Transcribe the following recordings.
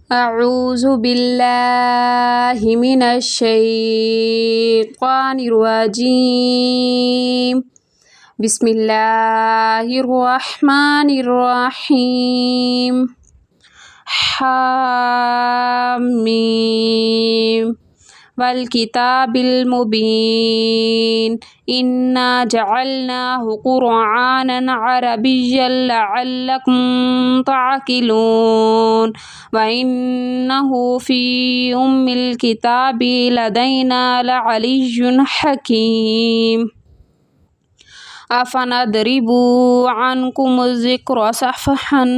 अऊज़ु बिल्लाहि मिनश शैतानिर रजीम। बिस्मिल्लाहिर रहमानिर रहीम। हामीम वल किताबिल मुबीन। इन्ना जअलनाहु क़ुरआनन अरबिय्यन लअल्लकुम तअक़िलून व इन्नहु फ़ी उम्मिल किताबि लदैना लअलिय्युन हकीम। अफ़नदरिबु अन्कुमुज़्ज़िक्र सफ़हन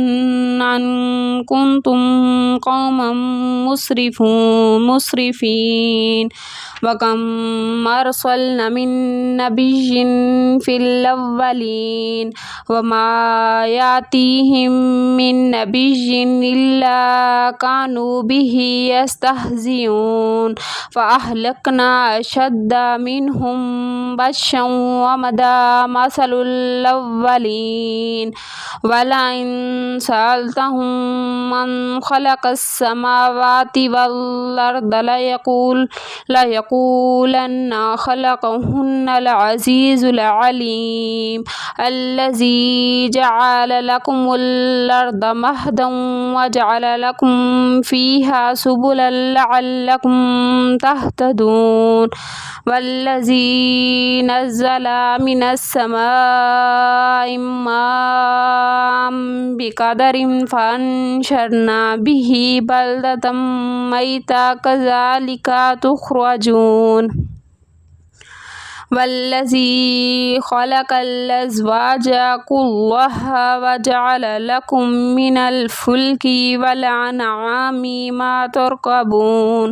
अन कुन्तुम क़ौमन मुस्रिफ़ीन व कम अरसलना मिन नबिय्यिन फ़िल अव्वलीन व मा यातीहिम मिन नबिय्यिन इल्ला कानू बिही यस्तहज़िऊन फ़अहलकना अशद्द मिनहुम बत्शन व मदा मसलुल अव्वलीन वलइन सअल्तहुम मन खलक़स समावाति वल अर्द लयक़ूलन्ना खलक़हुन्नल अज़ीज़ुल अलीम अल्लज़ी जअल लकुमुल अर्द महदन व जअल लकुम फ़ीहा सुबुलन लअल्लकुम तहतदून वल्लज़ी नज़्ज़ला मिनस समाइ माअन बिक़दरिन फ़अंशरना बिही बलदतम मैता कज़ालिका तुख़रजून। वल्लज़ी ख़लक़ल अज़वाज कुल्लहा व जअल लकुम मिनल फ़ुल्कि वल अनआमि मा तर्कबून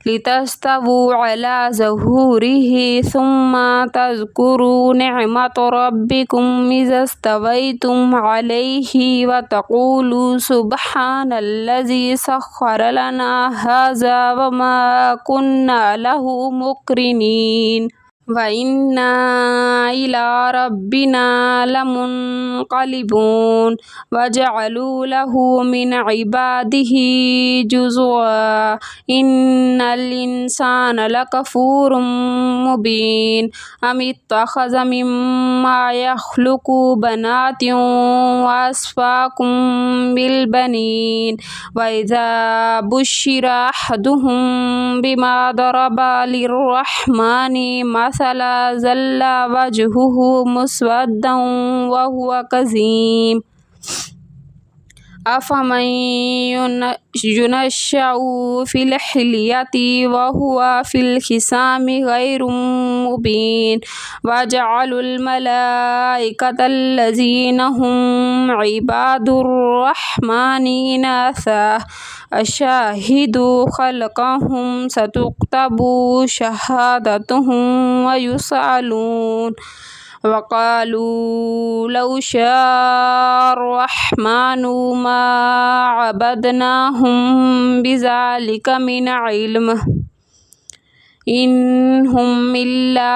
लितस्तवू अला ज़ुहूरिही सुम्मा तज़्कुरू निअमत रब्बिकुम इज़स्तवैतुम अलैहि व तक़ूलू सुब्हानल्लज़ी सख़्ख़र लना हाज़ा व मा कुन्ना लहू मुक़रिनीन व इन्ना इला रब्बिना लमुन्क़लिबून व जअलू लहू मिन इबादिही जुज़'आ इन्नल इंसान लकफ़ूरुम मुबीन अमित्तख़ज़ मिम्मा यख़्लुक़ु बनातिन व अस्फ़ाकुम बिल बनीन व इज़ा बुश्शिरा अहदुहुम बिमा दरबा लिर्रहमानि मसला ज़ल्ला वजहुहु मुस्वद्दन व हुवा कज़ीम। अफ़मन युनश्शअु फ़िल हिल्यति व हुवा फ़िल ख़िसामि गैरु मुबीन व जअलुल मलाइकतल्लज़ीना हुम इबादुर रहमानि इनासा अशहिदु ख़ल्क़हुम सतुक्तबु शहादतुहुम व युसअलून वक़ालू लौ शाअ अर्रहमानु मा अबदनाहुम बिज़ालिक मिन इल्म इन हुम इल्ला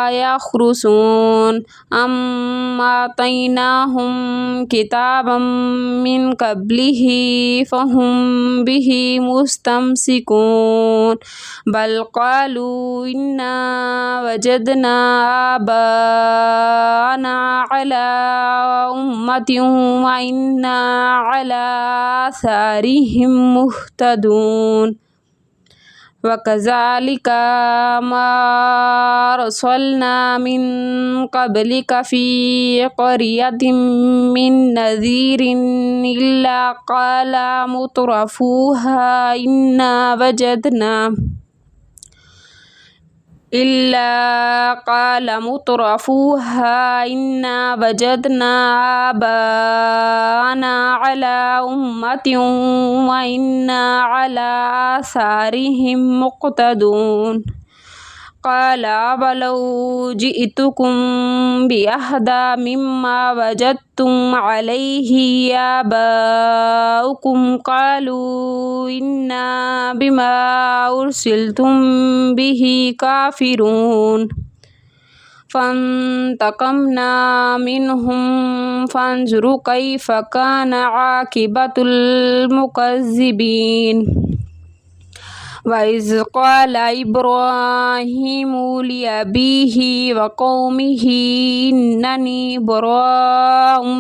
यख़रुसून अम आतैनाहुम किताबम मिन क़ब्लिही फ़हुम बिही मुस्तमसिकून बल क़ालू इन्ना वजदना आबाअना अला उम्मतिन व इन्ना अला आसारिहिम मुह्तदून वकज़ालिका मा अरसलना मिन क़ब्लिका फ़ी क़रियतिन मिन नज़ीरिन इल्ला क़ाला मुत्रफ़ूहा इन्ना वजदना आबाअना अला उम्मतिन व इन्ना अला आसारिहिम मुक़्तदून क़ाल अवलौ जिअतुकुम बिअहदा मिम्मा वजदतुम अलैहि आबाअकुम क़ालू इन्ना बिमा उर्सिलतुम बिही काफ़िरून फंतकमना मिनहुम फंजुर कैफ कान आकिबतुल मुकज़्ज़िबीन। वइज़ क़ाला इब्राहीमु लिअबीहि व क़ौमिहि इन्ननी बराअउम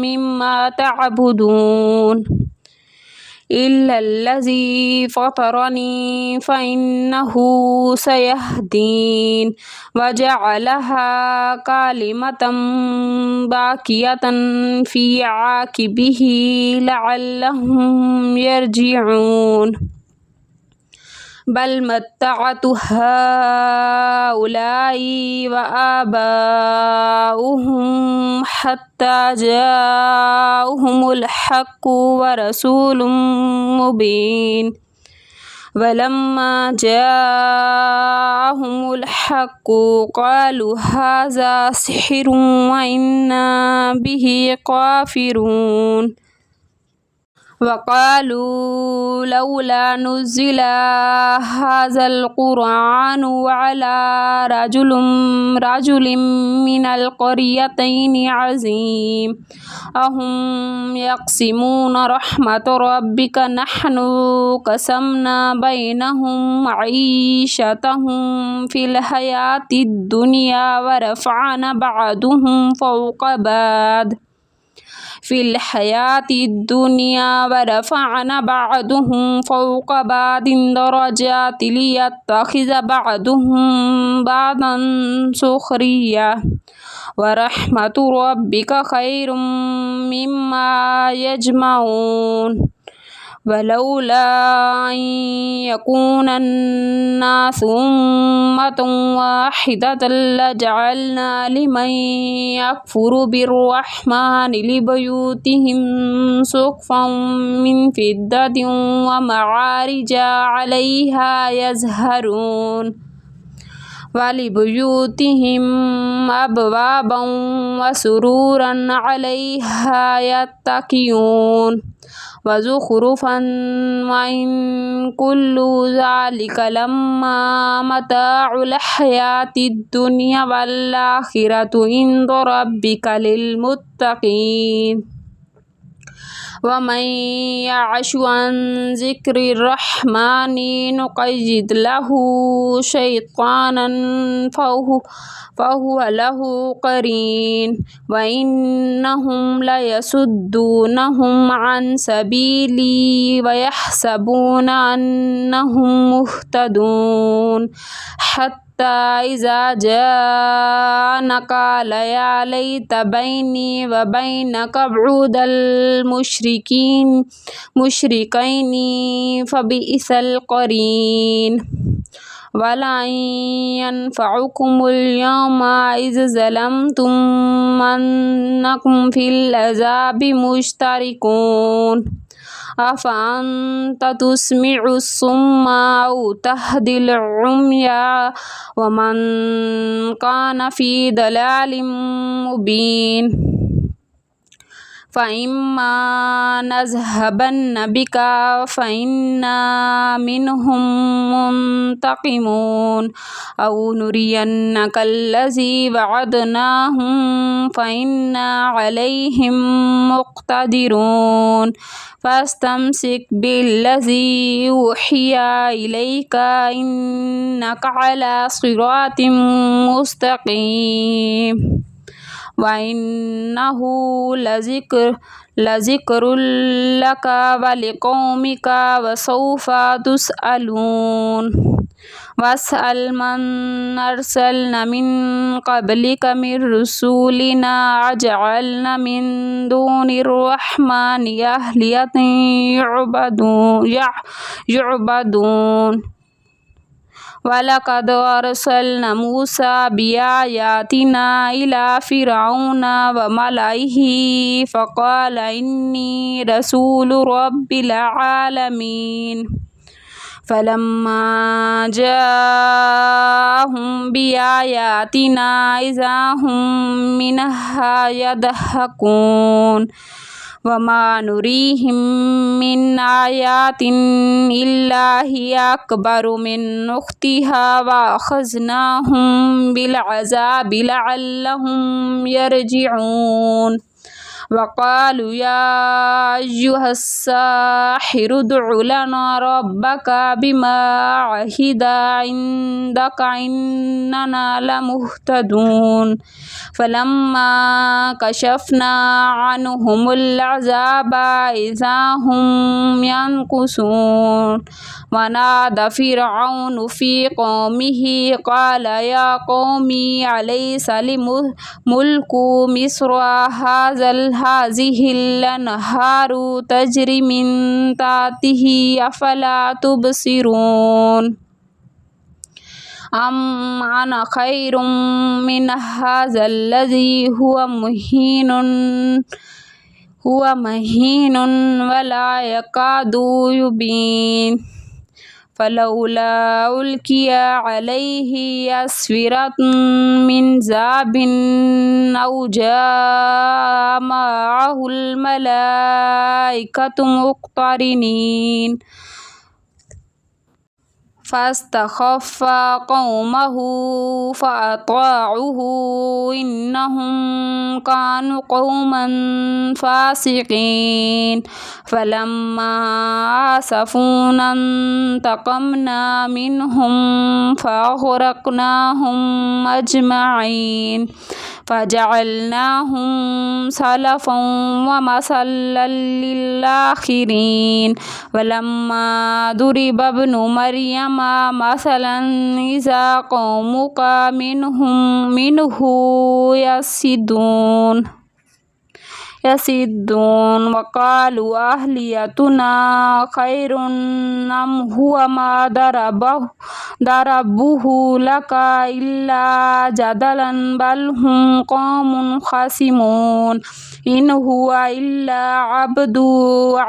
मिम्मा तअबुदून इल्लल्लज़ी फ़तरनी फ़इन्नहु सयहदीन वजअलहा कालिमतम बाक़ियतन फ़ी आक़िबिही लअल्लहुम यरजिऊन। बल मत्तअतु हाउलाई व आबाउहुम हत्ता जाअहुमुल हक़्क़ु व रसूलुम मुबीन। वलम्मा जाअहुमुल हक़्क़ु क़ालू हाज़ा सिह्रुन व इन्ना बिही काफ़िरून। वक़ालू लौला नुज़्ज़िला हाज़ल क़ुरआनु अला रजुलिम मिनल क़रियतैनि अज़ीम अहुम यक़सिमून रहमत रब्बिक नहनु क़समना बैनहुम मईशतहुम फ़िल हयातिद दुनिया व रफ़अना बअदहुम फ़ौक़ बाद फ़िल हयातिद दुनिया व रफ़अना बअदहुम फ़ौक़ बादिन दरजातिन लियत्तख़िज़ बअदुहुम बअदन सुख़रिय्या व रहमतु रब्बिक खैरुम मिम्मा यजमऊन। वलौला अन यकूनन नासु उम्मतन वाहिदतन लजअलना लिमन यकफुरु बिर्रहमानि लिबुयूतिहिम सुक़फ़न मिन फ़िद्दतिन व मआरिज अलैहा यज़हरून वलिबुयूतिहिम अबवाबन व सुरूरन अलैहा यत्तकिऊन व ज़ुख़रुफ़न व इन कुल्लु ज़ालिका लम्मा मताउल हयातिद दुनिया वल आखिरतु इंद रब्बिका लिल मुत्तक़ीन। वमन यअशु अन ज़िक्रिर रहमानि नुक़य्यिद लहु शैतानन फ़हुव लहु क़रीन व इन्नहुम लयसुद्दूनहुम अन सबीली व यहसबून अन्नहुम मुहतदून हत्ता इज़ा जाअना क़ाल या लैत बैनी व बैनक बुअदल मुशरिकैनि फ़बिइसल क़रीन। वलन यनफ़अकुमुल यौमा इज़ ज़लमतुम अन्नकुम फ़िल अज़ाबि मुश्तरिकून अफ़अन्त तुस्मिउस सुम्मा औ तहदिल उम्या व मन कान फ़ी दलालिम मुबीन। फ़इम्मा नज़हबन्न बिका फ़इन्ना मिन्हुम मुंतक़िमून औ नुरियन्नकल्लज़ी वअदनाहुम फ़इन्ना अलैहिम मुक़्तदिरून। फ़स्तमसिक बिल्लज़ी ऊहिया इलैका इन्नक अला सिरातिम मुस्तक़ीम व इन्नहु लज़िक्रुल लका व लिक़ौमिका व सौफ़ा तुसअलून। वस्अल मन अरसलना मिन क़ब्लिका मिर रुसूलिना अजअलना मिन दूनिर रहमानि आलिहतन युअबदून वलक़द अरसलना मूसा बिआयातिना इला फ़िरऔन व मलइही फ़क़ाल इन्नी रसूलु रब्बिल आलमीन। फ़लम्मा जाअहुम बिआयातिना इज़ा हुम मिनहा यदहकून وما نريهم من آيات إلا هي أكبر من أختها وأخذناهم بالعذاب لعلهم يرجعون وقالوا يا أيها الساحر ادع لنا ربك بما عهد عندك إننا لمهتدون فلما كشفنا عنهم العذاب إذا هم ينكثون ونادى فرعون في قومه قال يا قوم أليس لي ملك مصر هذه الأنهار تجري من تحته أفلا تبصرون أم أنا خير من هذا الذي هو مهين ولا يكاد يبين فلولا ألقي عليه أسورة من ذهب أو جاء معه الملائكة مقترنين فاستخف قومه فأطاعوه إنهم كانوا قوما فاسقين فلما آسفونا انتقمنا منهم فأغرقناهم أجمعين فجعلناهم سلفا ومثلا للآخرين ولما ضرب ابن مريم مثلا إذا قومك منه يصدون وقالوا أهليتنا خير أم هو ما ضربوه لك إلا جدلا بل هم قوم خصمون إن هو إلا عبد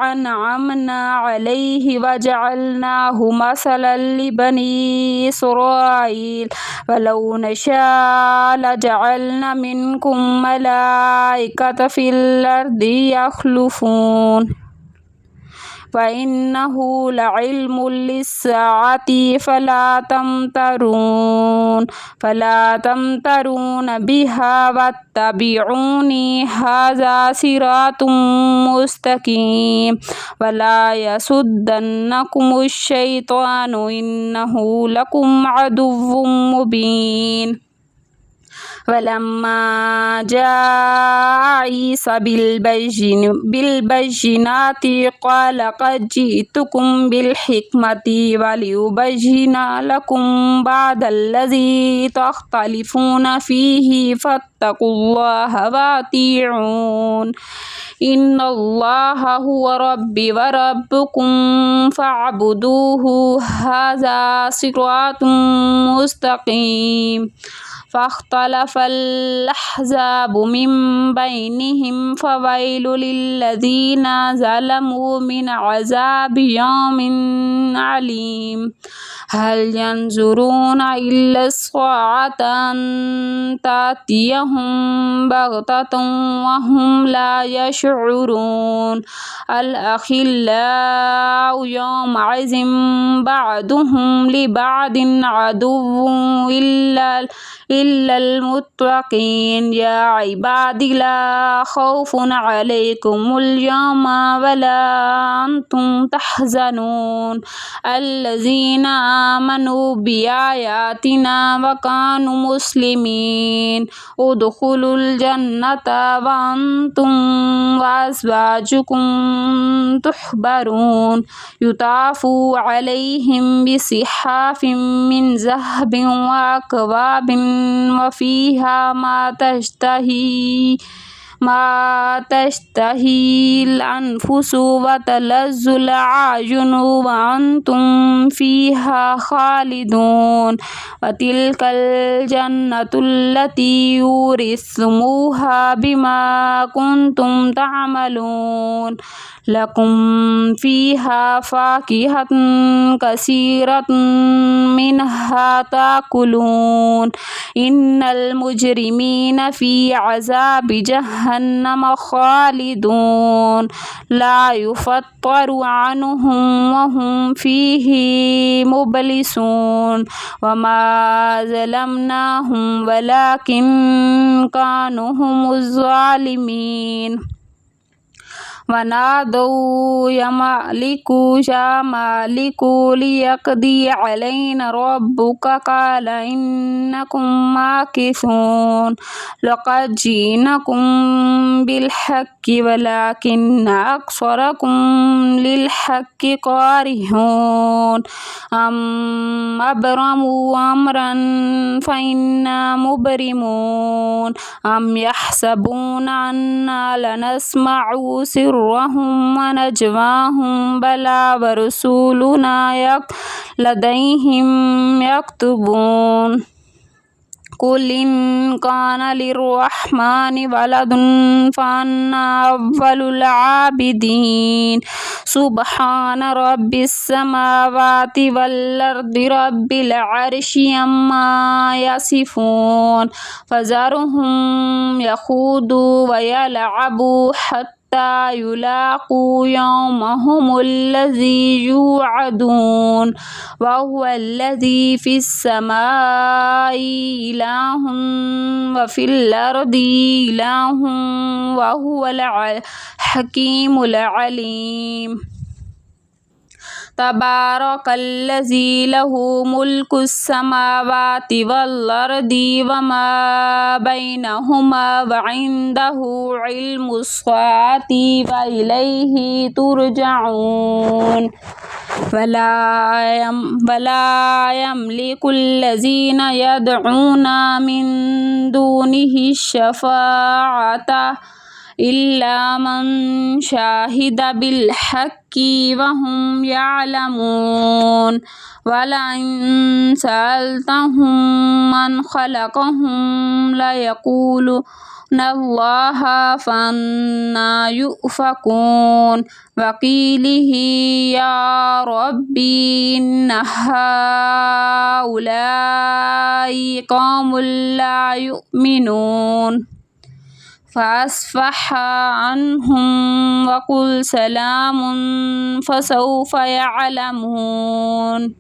أنعمنا عليه وجعلناه مثلا لبني إسرائيل ولو نشاء لجعلنا منكم ملائكة في الأرض يخلفون وإنه لعلم للساعة فلا تمترون بها واتبعوني هذا صراط مستقيم ولا يصدنكم الشيطان إنه لكم عدو مبين ولما جاء عيسى بالبينات قال قد جئتكم بالحكمة ولأبين لكم بعد الذي تختلفون فيه فاتقوا الله وأطيعون إن الله هو ربي وربكم فاعبدوه هذا صراط مستقيم فاختلف الأحزاب من بينهم فويل للذين ظلموا من عذاب يوم عليم هل ينظرون إلا الساعة أن تأتيهم بغتة وهم لا يشعرون الأخلاء يومئذ بعضهم لبعض عدو إلا المتقين يا عباد لا خوف عليكم اليوم ولا أنتم تحزنون الذين آمنوا بآياتنا وكانوا مسلمين ادخلوا الجنة وأنتم وأزواجكم تحبرون يطاف عليهم بصحاف من ذهب وأكواب وفيها ما تشتهي الأنفس وتلذ الأعين وأنتم فيها خالدون وتلك الجنة التي يورثتموها بما كنتم تعملون لكم فيها فاكهة كثيرة منها تأكلون إن المجرمين في عذاب جهنم جهنم خالدون لا يفتر عنهم وهم فيه مبلسون وما ظلمناهم ولكن كانوا هم الظالمين ونادوا يا مالك ليقضي علينا ربك قال إنكم ماكثون لقد جئناكم بالحق ولكن أكثركم للحق كارهون أم أبرموا أمرا فإنا مبرمون أم يحسبون أنا لنسمع سرهم ونجواهم بلى ورسولنا لديهم يكتبون قل إن كان للرحمن ولد فأنا أول العابدين سبحان رب السماوات والأرض رب العرش عما يصفون فذرهم يخوضوا ويلعبوا حتى يلاقوا يومهم الذي يوعدون وهو الذي في السماء إله وفي الأرض إله وهو الحكيم العليم تبارك الذي له ملك السماوات والأرض وما بينهما وعنده علم الساعة وإليه ترجعون ولا يملك الذين يدعون من دونه الشفاعة إلا من شهد بالحق وهم يعلمون ولئن سألتهم من خلقهم ليقولون الله فأنى يؤفكون وقيله يا ربي إن هؤلاء قوم لا يؤمنون فأصفح عنهم وقل سلام فسوف يعلمون.